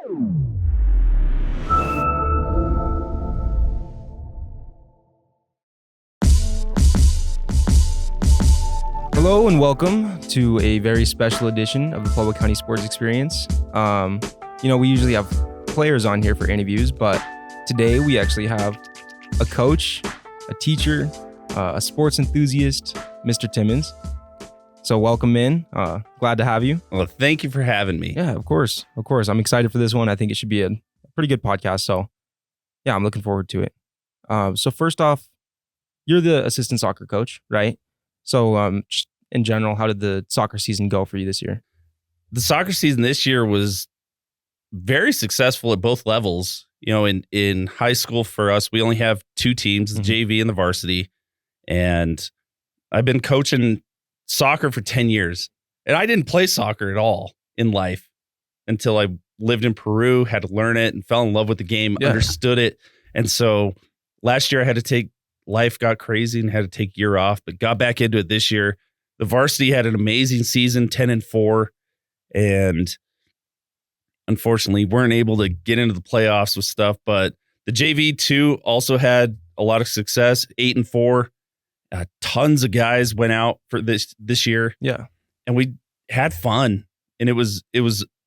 Hello and welcome to a very special edition of the Pueblo County Sports Experience. We usually have players on here for interviews, but today we actually have a coach, a teacher, a sports enthusiast, Mr. Timmons. So welcome in. Glad to have you. Well, thank you for having me. Yeah, of course. I'm excited for this one. I think it should be a pretty good podcast. So yeah, I'm looking forward to it. So first off, you're the assistant soccer coach, right? So just in general, how did the soccer season go for you this year? The soccer season this year was very successful at both levels. In high school for us, we only have two teams, the JV and the varsity. And I've been coaching soccer for 10 years. And I didn't play soccer at all in life until I lived in Peru, had to learn it and fell in love with the game, understood it. And so last year life got crazy and had to take a year off, but got back into it this year. The varsity had an amazing season, 10-4, and unfortunately weren't able to get into the playoffs with stuff. But the JV too also had a lot of success, 8-4. Tons of guys went out for this year. Yeah, and we had fun, and it was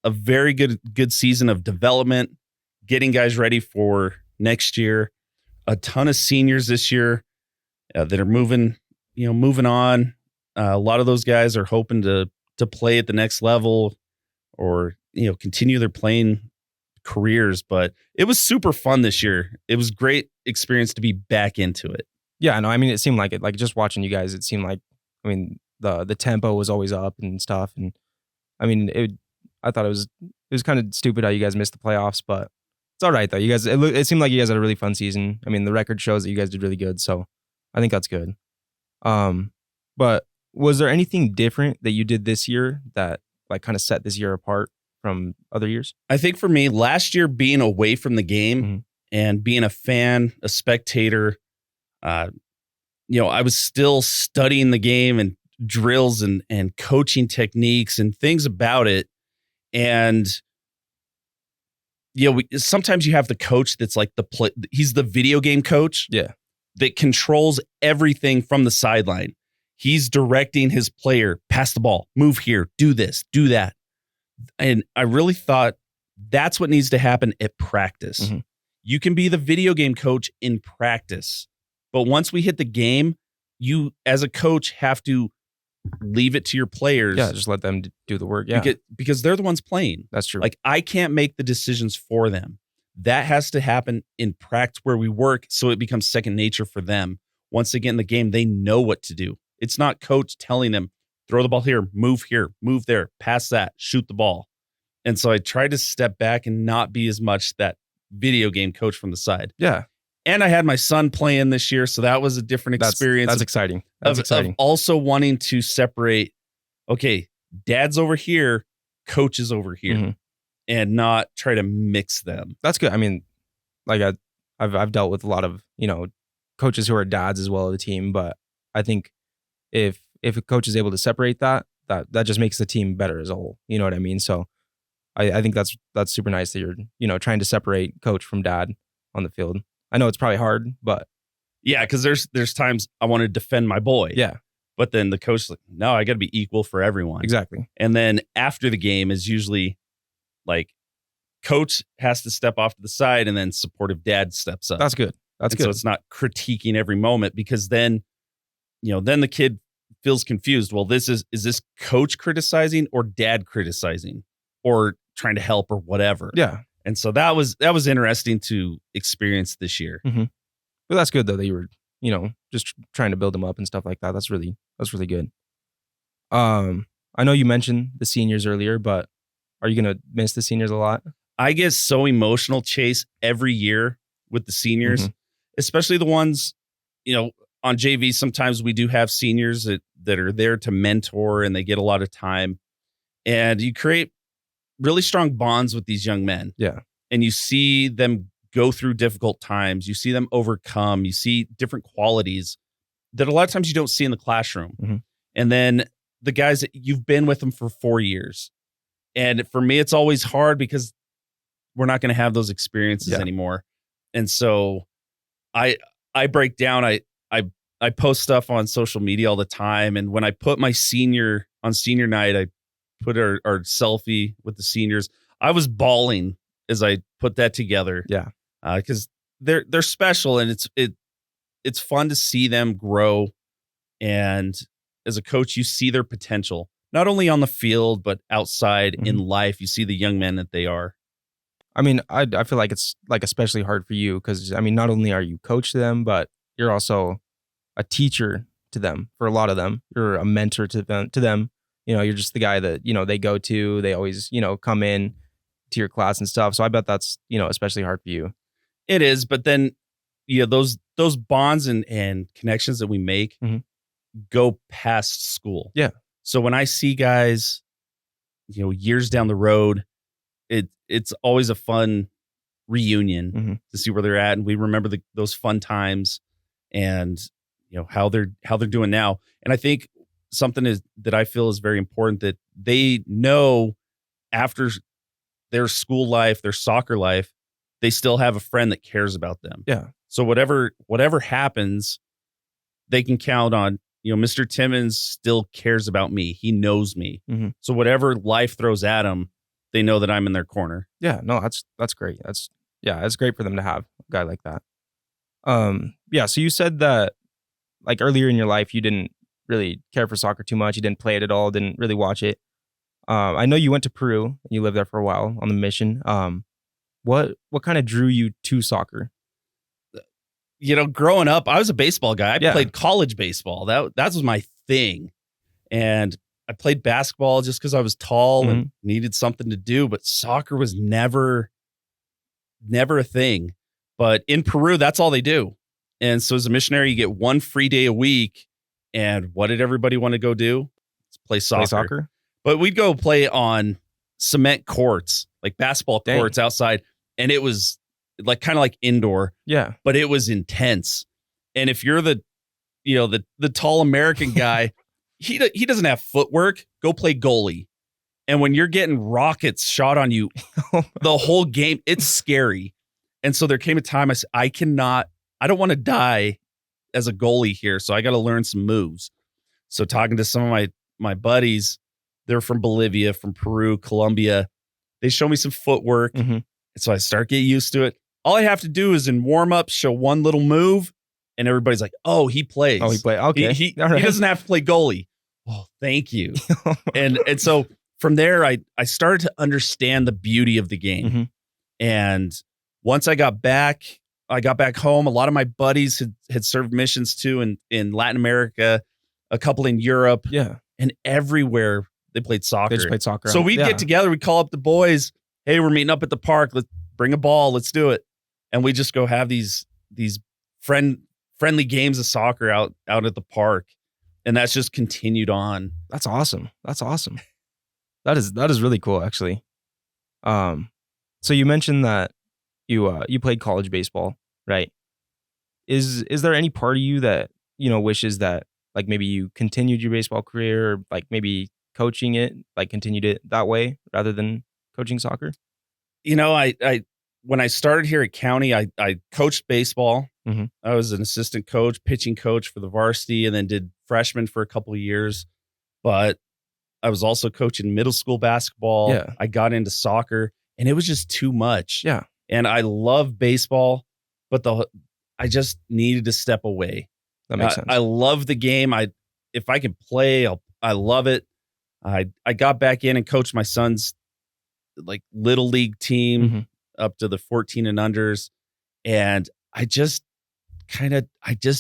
a very good season of development, getting guys ready for next year. A ton of seniors this year that are moving on. A lot of those guys are hoping to play at the next level or, continue their playing careers. But it was super fun this year. It was great experience to be back into it. Yeah, no, I mean, it seemed like it. Like just watching you guys, it seemed like, the tempo was always up and stuff. And I thought it was kind of stupid how you guys missed the playoffs, but it's all right though. You guys, it seemed like you guys had a really fun season. I mean, the record shows that you guys did really good, so I think that's good. But was there anything different that you did this year that like kind of set this year apart from other years? I think for me, last year being away from the game and being a fan, a spectator, I was still studying the game and drills and coaching techniques and things about it. And sometimes you have the coach that's like he's the video game coach. Yeah. That controls everything from the sideline. He's directing his player, pass the ball, move here, do this, do that. And I really thought that's what needs to happen at practice. You can be the video game coach in practice, but once we hit the game, you as a coach have to leave it to your players. Yeah, just let them do the work. Yeah, because they're the ones playing. That's true. Like I can't make the decisions for them. That has to happen in practice where we work, so it becomes second nature for them. Once they get in the game, they know what to do. It's not coach telling them, throw the ball here, move there, pass that, shoot the ball. And so I tried to step back and not be as much that video game coach from the side. Yeah. And I had my son playing this year, so that was a different experience. That's exciting. Of also wanting to separate, okay, dad's over here, coach is over here, and not try to mix them. That's good. I mean, like I've dealt with a lot of, coaches who are dads as well of the team, but I think if a coach is able to separate that just makes the team better as a whole. You know what I mean? So I think that's super nice that you're, trying to separate coach from dad on the field. I know it's probably hard, but yeah, because there's times I want to defend my boy. Yeah. But then the coach is like, no, I got to be equal for everyone. Exactly. And then after the game is usually like coach has to step off to the side and then supportive dad steps up. That's good. That's good. So it's not critiquing every moment because then the kid feels confused. Well, is this coach criticizing or dad criticizing or trying to help or whatever? Yeah. And so that was interesting to experience this year. But that's good though that you were, just trying to build them up and stuff like that. That's really good. I know you mentioned the seniors earlier, but are you going to miss the seniors a lot? I get so emotional, Chase, every year with the seniors, especially the ones, on JV. Sometimes we do have seniors that are there to mentor and they get a lot of time, and you create really strong bonds with these young men. Yeah. And you see them go through difficult times. You see them overcome. You see different qualities that a lot of times you don't see in the classroom. And then the guys that you've been with them for 4 years. And for me, it's always hard because we're not going to have those experiences anymore. And so I break down, I post stuff on social media all the time. And when I put my senior night, I put our selfie with the seniors. I was bawling as I put that together. Yeah. Cause they're special, and it's fun to see them grow. And as a coach, you see their potential, not only on the field, but outside in life. You see the young men that they are. I mean, I feel like it's like especially hard for you because, I mean, not only are you coach to them, but you're also a teacher to them. For a lot of them, you're a mentor to them. You know, you're just the guy that, you know, they go to. They always, you know, come in to your class and stuff. So I bet that's, you know, especially hard for you. It is, but then, you know, those bonds and connections that we make go past school. Yeah. So when I see guys, you know, years down the road, it's always a fun reunion to see where they're at, and we remember those fun times, and you know how they're doing now. And I think something that I feel is very important, that they know after their school life, their soccer life, they still have a friend that cares about them. Yeah. So whatever happens, they can count on, you know, Mr. Timmons still cares about me. He knows me. So whatever life throws at them, they know that I'm in their corner. Yeah, no, that's great. It's great for them to have a guy like that. Yeah, so you said that like earlier in your life you didn't really care for soccer too much. You didn't play it at all, didn't really watch it. I know you went to Peru and you lived there for a while on the mission. What kind of drew you to soccer? You know, growing up, I was a baseball guy. I Yeah. played college baseball. That was my thing. And I played basketball just because I was tall and needed something to do, but soccer was never a thing. But in Peru, that's all they do. And so as a missionary, you get one free day a week. And what did everybody want to go do? Let's play soccer. But we'd go play on cement courts, like basketball courts outside. And it was like kind of like indoor. Yeah. But it was intense. And if you're the tall American guy, he doesn't have footwork. Go play goalie. And when you're getting rockets shot on you the whole game, it's scary. And so there came a time I said, I don't want to die as a goalie here. So I got to learn some moves. So talking to some of my buddies, they're from Bolivia, from Peru, Colombia. They show me some footwork. And so I start getting used to it. All I have to do is in warm up, show one little move. And everybody's like, oh, he plays. Oh, he plays. Okay. He doesn't have to play goalie. Oh, thank you. and so from there, I started to understand the beauty of the game. And once I got back home. A lot of my buddies had served missions too in Latin America, a couple in Europe. Yeah. And everywhere they played soccer. They just played soccer. So we'd get together, we'd call up the boys. Hey, we're meeting up at the park. Let's bring a ball. Let's do it. And we just go have these friendly games of soccer out at the park. And that's just continued on. That's awesome. That is really cool, actually. So you mentioned that you played college baseball, right? Is there any part of you that, you know, wishes that like maybe you continued your baseball career, or like maybe coaching it, like continued it that way rather than coaching soccer? You know, I when I started here at County, I coached baseball. I was an assistant coach, pitching coach for the varsity, and then did freshman for a couple of years. But I was also coaching middle school basketball. Yeah. I got into soccer, and it was just too much. Yeah. And I love baseball, but I just needed to step away. That makes sense. I love the game. If I can play, I love it. I got back in and coached my son's like little league team up to the 14 and unders. And I just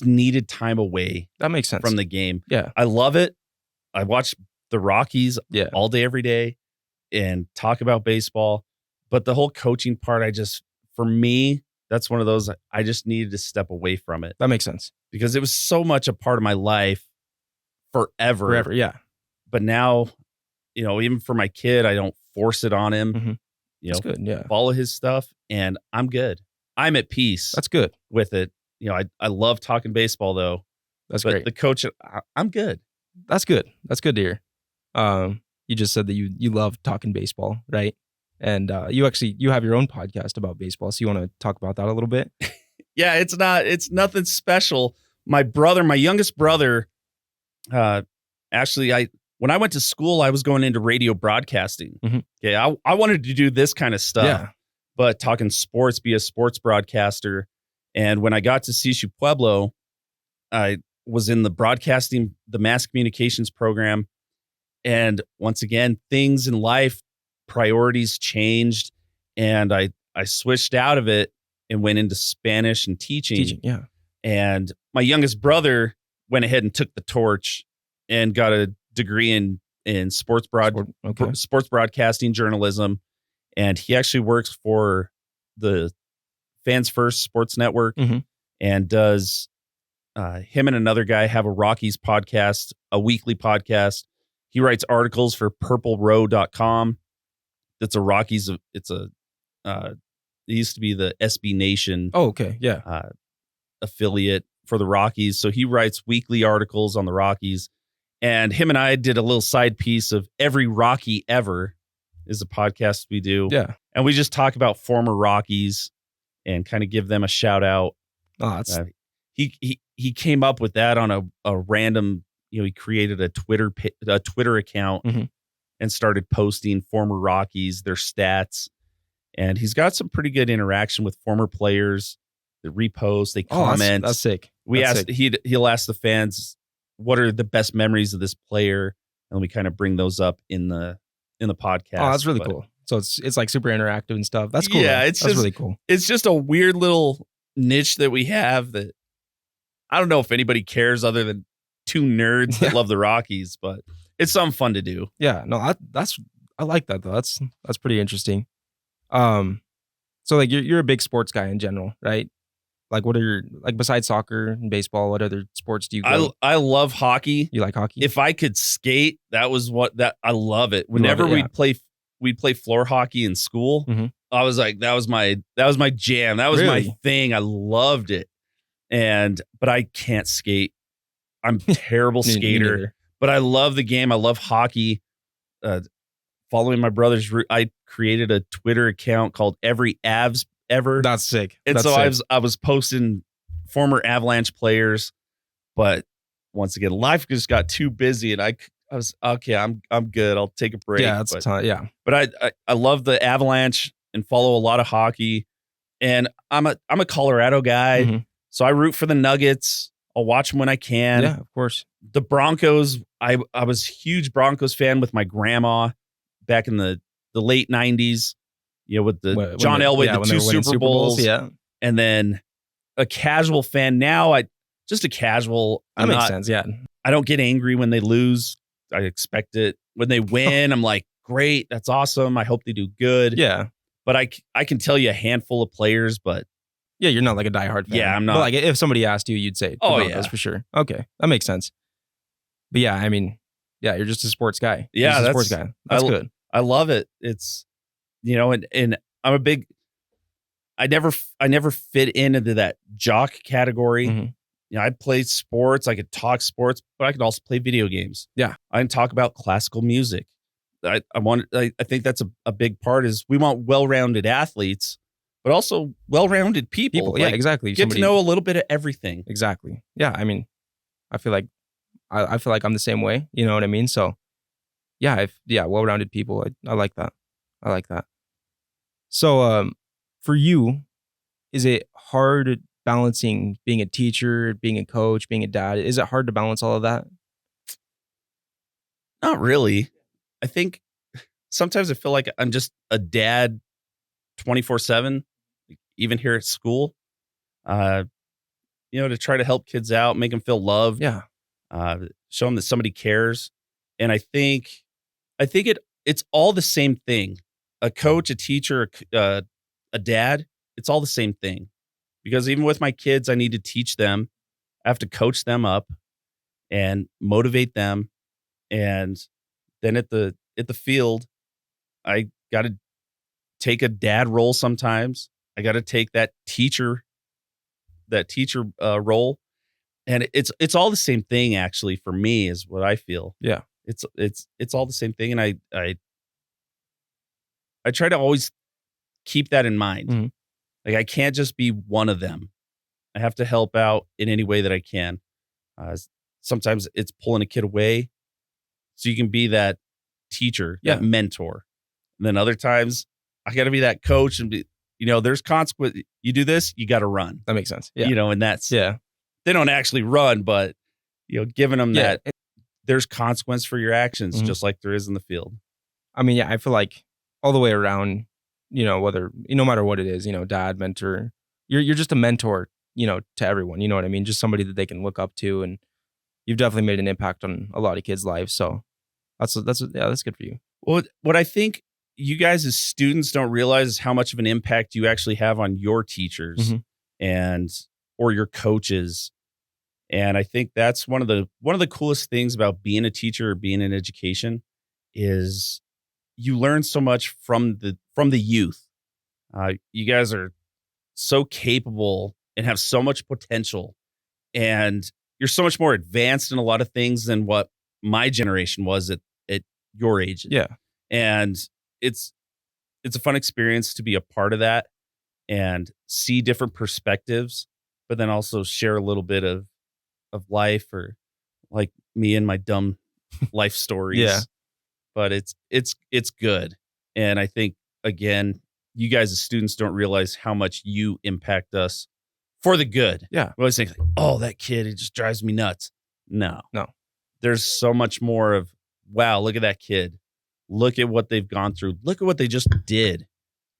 needed time away. That makes sense. From the game. Yeah. I love it. I watch the Rockies all day, every day, and talk about baseball. But the whole coaching part, for me, that's one of those, I just needed to step away from it. That makes sense. Because it was so much a part of my life forever. Forever, yeah. But now, you know, even for my kid, I don't force it on him. You know, good, yeah. Follow his stuff, and I'm good. I'm at peace. That's good. With it. You know, I love talking baseball, though. That's but great. The coach, I'm good. That's good. That's good to hear. You just said that you love talking baseball, right? And you have your own podcast about baseball. So you want to talk about that a little bit? Yeah, it's nothing special. My youngest brother, actually, when I went to school, I was going into radio broadcasting. Mm-hmm. Okay, I wanted to do this kind of stuff, Yeah. but talking sports, be a sports broadcaster. And when I got to CSU Pueblo, I was in the mass communications program. And once again, things in life, priorities changed. And I switched out of it and went into Spanish and teaching. Yeah. And my youngest brother went ahead and took the torch and got a degree in sports broadcasting journalism. And he actually works for the Fans First Sports Network and does him and another guy have a Rockies podcast, a weekly podcast. He writes articles for purplerow.com. It's a Rockies. It used to be the SB Nation. Oh, okay. Yeah. Affiliate for the Rockies. So he writes weekly articles on the Rockies. And him and I did a little side piece of Every Rocky Ever is a podcast we do. Yeah. And we just talk about former Rockies and kind of give them a shout out. Oh, that's he came up with that on a random, he created a Twitter account and started posting former Rockies, their stats. And he's got some pretty good interaction with former players that repost, they comment. That's sick. He'll ask the fans, what are the best memories of this player? And we kind of bring those up in the podcast. Oh, that's really cool. So it's like super interactive and stuff. That's cool. Yeah, that's really cool. It's just a weird little niche that we have that I don't know if anybody cares other than two nerds that love the Rockies, but it's something fun to do. Yeah, no, I like that though. That's pretty interesting. So like you're a big sports guy in general, right? Like what are your, like besides soccer and baseball, what other sports do you go? I love hockey. You like hockey? If I could skate, I love it. Whenever we'd play floor hockey in school, I was like, that was my jam. That was my thing. I loved it. But I can't skate. I'm a terrible skater, but I love the game. I love hockey. Following my brother's route, I created a Twitter account called Every Avs Ever. That's sick. And I was posting former Avalanche players, but once again, life just got too busy, and I was okay. I'm good. I'll take a break. Yeah, that's a ton. Yeah, but I love the Avalanche and follow a lot of hockey, and I'm a Colorado guy, so I root for the Nuggets. I'll watch them when I can. Yeah, of course. The Broncos. I was a huge Broncos fan with my grandma back in the late 90s. With the John Elway, the two Super Bowls. Yeah. And then a casual fan now. Just a casual. That makes sense. Yeah. I don't get angry when they lose. I expect it. When they win, I'm like, great. That's awesome. I hope they do good. Yeah. But I can tell you a handful of players, but. Yeah, you're not like a diehard fan. Yeah, I'm not. But like if somebody asked you, you'd say, oh, yeah. That's for sure. Okay. That makes sense. But yeah, I mean, yeah, you're just a sports guy. Yeah, that's a sports guy. That's good. I love it. It's, and I'm a big, I never fit into that jock category. I'd play sports. I could talk sports, but I could also play video games. Yeah. I can talk about classical music. I think that's a big part is we want well-rounded athletes, but also well-rounded people. Yeah, exactly. Get to know a little bit of everything. Exactly. Yeah. I mean, I feel like I'm the same way. You know what I mean? So yeah, well-rounded people. I like that. I like that. So, for you, is it hard balancing being a teacher, being a coach, being a dad? Is it hard to balance all of that? Not really. I think sometimes I feel like I'm just a dad 24/7, even here at school, to try to help kids out, make them feel loved. Yeah. Show them that somebody cares. And I think it's all the same thing. A coach, a teacher, a dad, it's all the same thing. Because even with my kids, I need to teach them. I have to coach them up and motivate them. And then at the field, I got to take a dad role sometimes. I got to take that teacher role. And it's all the same thing, actually, for me, is what I feel. Yeah. It's all the same thing. And I I try to always keep that in mind. Mhm. Like, I can't just be one of them. I have to help out in any way that I can. Sometimes it's pulling a kid away so you can be that teacher, that mentor. And then other times I got to be that coach and be, there's consequence. You do this, you got to run. That makes sense. Yeah. And that's, they don't actually run, but, giving them that there's consequence for your actions, just like there is in the field. I mean, I feel like all the way around, whether, no matter what it is, dad, mentor, you're just a mentor, to everyone, you know what I mean? Just somebody that they can look up to. And you've definitely made an impact on a lot of kids' lives. So that's good for you. Well, what I think you guys as students don't realize is how much of an impact you actually have on your teachers or your coaches. And I think that's one of the coolest things about being a teacher or being in education is you learn so much from the youth. You guys are so capable and have so much potential, and you're so much more advanced in a lot of things than what my generation was at your age. Yeah. And it's a fun experience to be a part of that and see different perspectives, but then also share a little bit of life, or like me and my dumb life stories. Yeah. But it's good. And I think, again, you guys as students don't realize how much you impact us for the good. Yeah. We always think, oh, that kid, it just drives me nuts. No. There's so much more of, wow, look at that kid. Look at what they've gone through. Look at what they just did.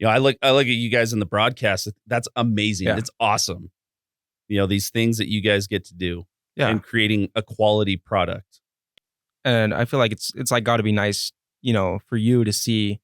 I look at you guys in the broadcast. That's amazing. Yeah. It's awesome. These things that you guys get to do and creating a quality product. And I feel like it's like got to be nice, for you to see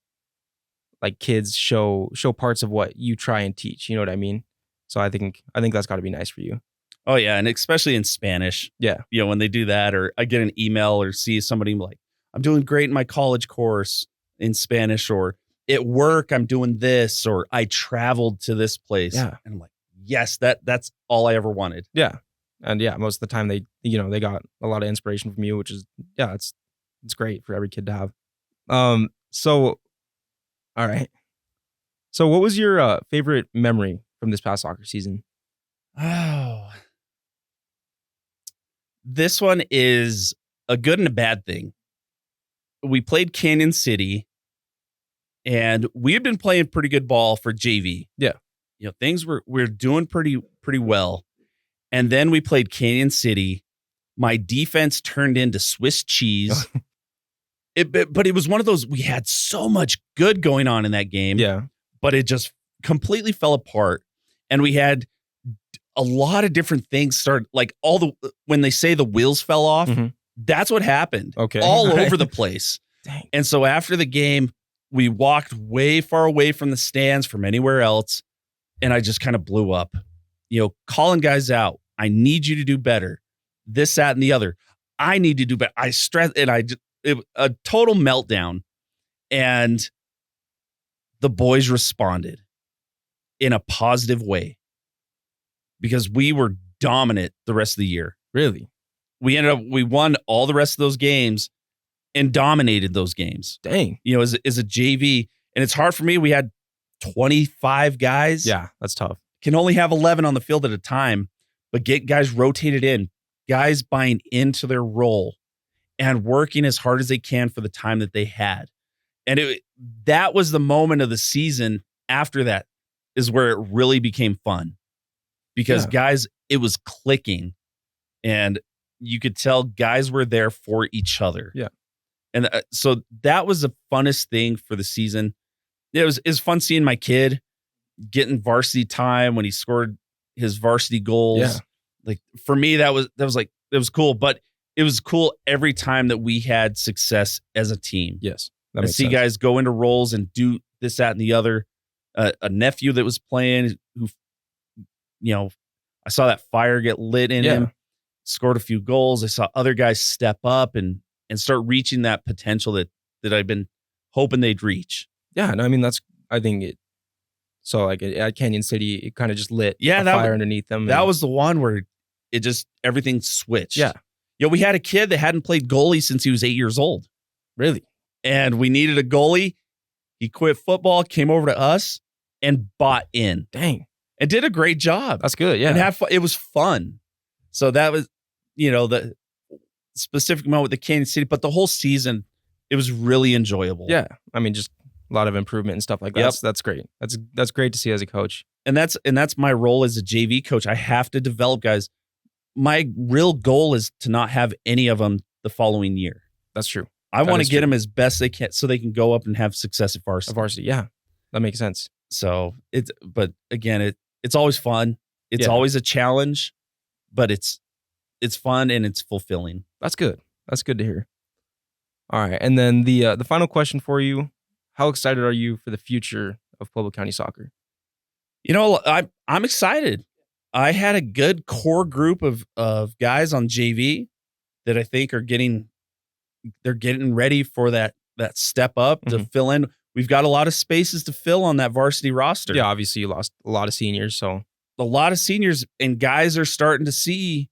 like kids show parts of what you try and teach. You know what I mean? So I think that's got to be nice for you. Oh yeah, and especially in Spanish. Yeah. When they do that, or I get an email or see somebody like, I'm doing great in my college course in Spanish, or at work I'm doing this, or I traveled to this place. Yeah. And I'm like, yes, that's all I ever wanted. Yeah. And most of the time they got a lot of inspiration from you, which is, it's great for every kid to have. So, all right. So what was your favorite memory from this past soccer season? Oh, this one is a good and a bad thing. We played Canyon City, and we had been playing pretty good ball for JV. Yeah. Things we're doing pretty well. And then we played Canyon City. My defense turned into Swiss cheese. But it was one of those, we had so much good going on in that game. Yeah. But it just completely fell apart. And we had a lot of different things start, like when they say the wheels fell off, that's what happened. Okay. All over the place. Dang. And so after the game, we walked way far away from the stands from anywhere else. And I just kind of blew up, calling guys out. I need you to do better. This, that, and the other. I need to do better. I stress, and a total meltdown. And the boys responded in a positive way because we were dominant the rest of the year. Really? We won all the rest of those games and dominated those games. Dang. As a JV. And it's hard for me. We had 25 guys. Yeah, that's tough. Can only have 11 on the field at a time, but get guys rotated in, guys buying into their role and working as hard as they can for the time that they had. And that was the moment of the season after that is where it really became fun because guys, it was clicking and you could tell guys were there for each other. Yeah. And so that was the funnest thing for the season. It was fun seeing my kid getting varsity time when he scored his varsity goals. Yeah. Like for me, that was like, it was cool, but it was cool every time that we had success as a team. Yes. I see guys go into roles and do this, that, and the other. A nephew that was playing who, I saw that fire get lit in him, scored a few goals. I saw other guys step up and start reaching that potential that I've been hoping they'd reach. Yeah. No, I mean, I think it, so like at Canyon City, it kind of just lit that fire underneath them. That was the one where it just, everything switched. Yeah. We had a kid that hadn't played goalie since he was 8 years old. Really? And we needed a goalie. He quit football, came over to us, and bought in. Dang. And did a great job. That's good. Yeah. And it was fun. So that was, the specific moment with the Kansas City, but the whole season, it was really enjoyable. Yeah. I mean, just a lot of improvement and stuff like that. Yep. That's great. That's great to see as a coach. And that's my role as a JV coach. I have to develop guys. My real goal is to not have any of them the following year. That's true. I want to get them as best they can so they can go up and have success at varsity. Varsity, yeah. That makes sense. So but again, it's always fun. It's always a challenge, but it's fun and it's fulfilling. That's good. That's good to hear. All right. And then the final question for you, how excited are you for the future of Pueblo County soccer? I'm excited. I had a good core group of guys on JV that I think they're getting ready for that step up to fill in. We've got a lot of spaces to fill on that varsity roster. Yeah, obviously you lost a lot of seniors, so a lot of seniors and guys are starting to see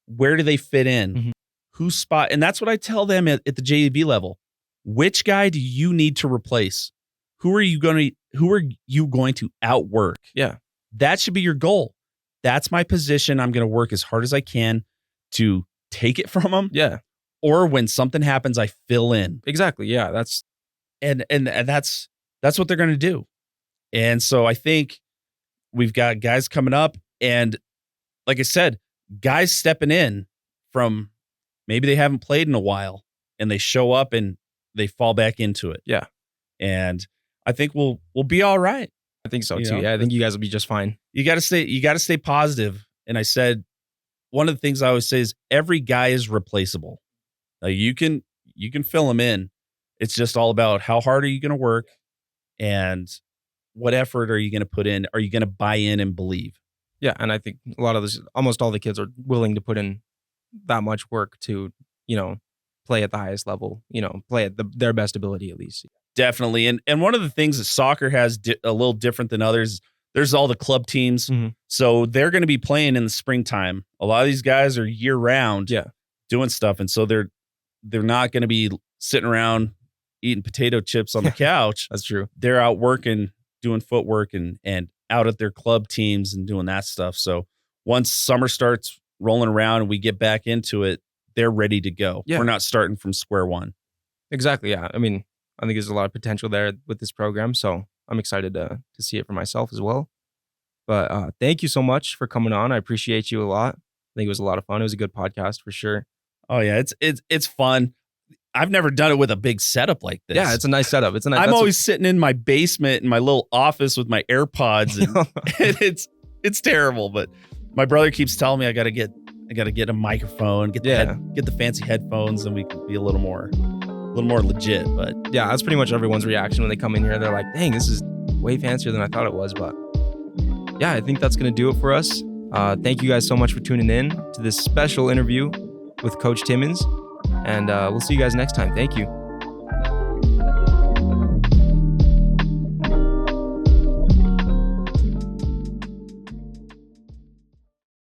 where do they fit in, whose spot, and that's what I tell them at the JV level. Which guy do you need to replace? Who are you going to outwork? Yeah, that should be your goal. That's my position. I'm going to work as hard as I can to take it from them. Yeah. Or when something happens, I fill in. Exactly. Yeah. That's what they're going to do. And so I think we've got guys coming up, and like I said, guys stepping in from maybe they haven't played in a while, and they show up and they fall back into it. Yeah. And I think we'll be all right. I think so too. Yeah, I think you guys will be just fine. You got to stay positive. And I said, one of the things I always say is every guy is replaceable. You can fill them in. It's just all about how hard are you going to work and what effort are you going to put in? Are you going to buy in and believe? Yeah. And I think almost all the kids are willing to put in that much work to, play at the highest level, play at their best ability at least. Definitely. And one of the things that soccer has a little different than others, there's all the club teams. So they're going to be playing in the springtime. A lot of these guys are year round doing stuff. And so they're not going to be sitting around eating potato chips on the couch. That's true. They're out working, doing footwork and out at their club teams and doing that stuff. So once summer starts rolling around and we get back into it, they're ready to go. Yeah. We're not starting from square one. Exactly. Yeah. I mean, I think there's a lot of potential there with this program. So I'm excited to see it for myself as well. But thank you so much for coming on. I appreciate you a lot. I think it was a lot of fun. It was a good podcast for sure. Oh yeah. It's fun. I've never done it with a big setup like this. Yeah, it's a nice setup. I'm always sitting in my basement in my little office with my AirPods, and it's terrible. But my brother keeps telling me I got to get a microphone, get the fancy headphones, and we can be a little more legit. But yeah, that's pretty much everyone's reaction when they come in here. They're like, "Dang, this is way fancier than I thought it was." But yeah, I think that's gonna do it for us. Thank you guys so much for tuning in to this special interview with Coach Timmons. And we'll see you guys next time. Thank you.